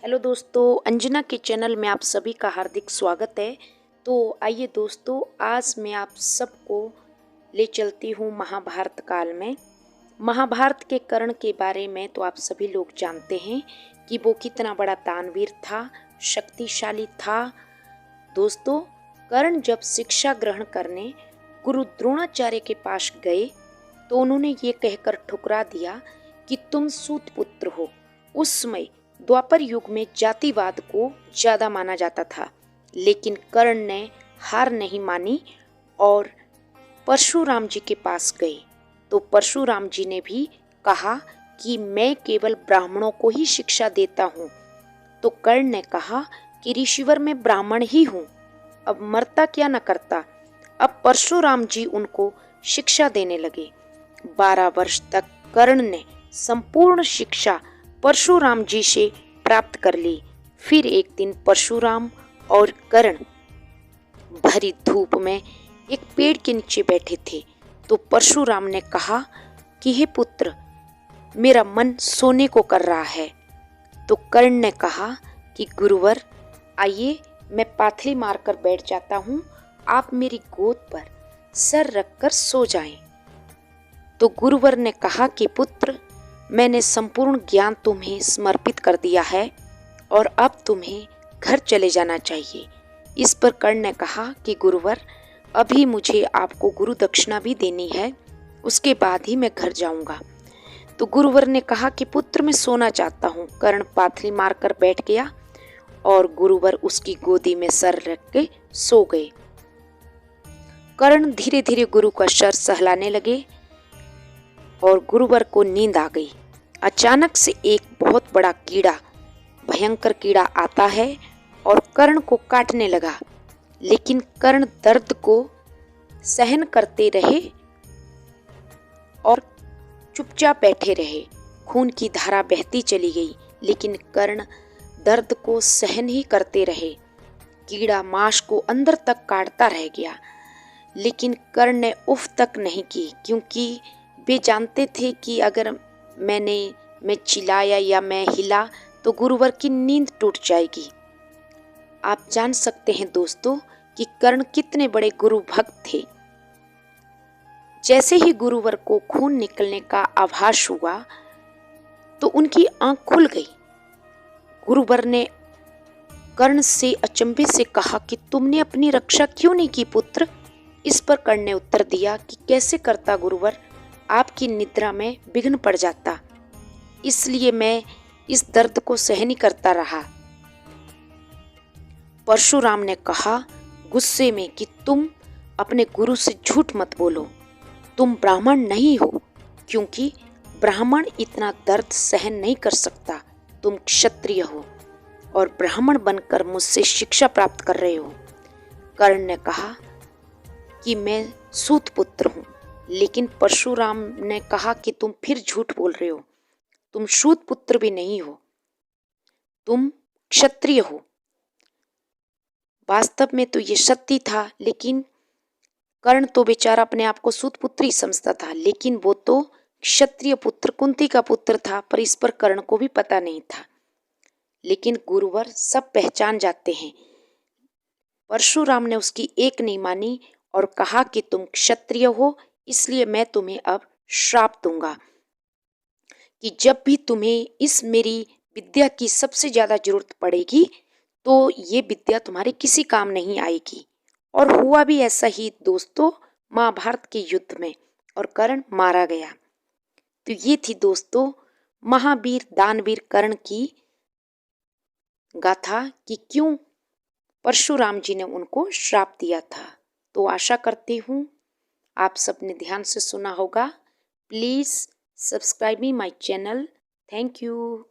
Hello दोस्तों, अंजना के channel में आप सभी का हार्दिक स्वागत है। तो आइए दोस्तों, आज मैं आप सबको ले चलती हूँ महाभारत काल में। महाभारत के कर्ण के बारे में तो आप सभी लोग जानते हैं कि वो कितना बड़ा दानवीर था, शक्तिशाली था। दोस्तों, कर्ण जब शिक्षा ग्रहण करने गुरु द्रोणाचार्य के पास गए तो उन्होंने ये कहकर ठुकरा दिया कि तुम सूत पुत्र हो। उस समय द्वापर युग में जातिवाद को ज्यादा माना जाता था, लेकिन कर्ण ने हार नहीं मानी और परशुराम जी के पास गए। तो परशुराम जी ने भी कहा कि मैं केवल ब्राह्मणों को ही शिक्षा देता हूँ। तो कर्ण ने कहा कि ऋषिवर में ब्राह्मण ही हूँ, अब मरता क्या न करता। अब परशुराम जी उनको शिक्षा देने लगे। 12 वर्ष तक कर्ण ने संपूर्ण शिक्षा परशुराम जी से प्राप्त कर ली। फिर एक दिन परशुराम और कर्ण भरी धूप में एक पेड़ के नीचे बैठे थे। तो परशुराम ने कहा कि हे पुत्र, मेरा मन सोने को कर रहा है। तो कर्ण ने कहा कि गुरुवर, आइए मैं पाथली मारकर बैठ जाता हूँ, आप मेरी गोद पर सर रखकर सो जाएं। तो गुरुवर ने कहा कि पुत्र, मैंने संपूर्ण ज्ञान तुम्हें समर्पित कर दिया है और अब तुम्हें घर चले जाना चाहिए। इस पर कर्ण ने कहा कि गुरुवर, अभी मुझे आपको गुरु दक्षिणा भी देनी है, उसके बाद ही मैं घर जाऊंगा। तो गुरुवर ने कहा कि पुत्र, मैं सोना चाहता हूँ। कर्ण पाथली मारकर बैठ गया और गुरुवर उसकी गोदी में सर रख के सो गए। कर्ण धीरे धीरे गुरु का सर सहलाने लगे और गुरुवर को नींद आ गई। अचानक से एक बहुत बड़ा कीड़ा, भयंकर कीड़ा आता है और कर्ण को काटने लगा, लेकिन कर्ण दर्द को सहन करते रहे और चुपचाप बैठे रहे। खून की धारा बहती चली गई, लेकिन कर्ण दर्द को सहन ही करते रहे। कीड़ा मांस को अंदर तक काटता रह गया, लेकिन कर्ण ने उफ तक नहीं की, क्योंकि वे जानते थे कि अगर मैं चिल्लाया या मैं हिला तो गुरुवर की नींद टूट जाएगी। आप जान सकते हैं दोस्तों कि कर्ण कितने बड़े गुरु भक्त थे। जैसे ही गुरुवर को खून निकलने का आभास हुआ तो उनकी आंख खुल गई। गुरुवर ने कर्ण से अचंभे से कहा कि तुमने अपनी रक्षा क्यों नहीं की पुत्र। इस पर कर्ण ने उत्तर दिया कि कैसे करता गुरुवर, आपकी निद्रा में विघ्न पड़ जाता, इसलिए मैं इस दर्द को सहन ही करता रहा। परशुराम ने कहा गुस्से में कि तुम अपने गुरु से झूठ मत बोलो, तुम ब्राह्मण नहीं हो, क्योंकि ब्राह्मण इतना दर्द सहन नहीं कर सकता। तुम क्षत्रिय हो और ब्राह्मण बनकर मुझसे शिक्षा प्राप्त कर रहे हो। कर्ण ने कहा कि मैं सूत पुत्र हूँ, लेकिन परशुराम ने कहा कि तुम फिर झूठ बोल रहे हो, तुम सूत पुत्र भी नहीं हो, तुम क्षत्रिय हो। वास्तव में तो ये सत्य था, लेकिन कर्ण तो बेचारा अपने आप को सूत पुत्र ही समझता था, लेकिन वो तो क्षत्रिय पुत्र कुंती का पुत्र था, पर इस पर कर्ण को भी पता नहीं था। लेकिन गुरुवर सब पहचान जाते हैं। परशुराम ने उसकी एक नहीं मानी और कहा कि तुम क्षत्रिय हो, इसलिए मैं तुम्हें अब श्राप दूंगा कि जब भी तुम्हें इस मेरी विद्या की सबसे ज्यादा जरूरत पड़ेगी तो ये विद्या तुम्हारे किसी काम नहीं आएगी। और हुआ भी ऐसा ही दोस्तों, महाभारत के युद्ध में, और कर्ण मारा गया। तो ये थी दोस्तों महावीर दानवीर कर्ण की गाथा कि क्यों परशुराम जी ने उनको श्राप दिया था। तो आशा करती हूँ आप सबने ध्यान से सुना होगा। Please subscribe me my channel. Thank you.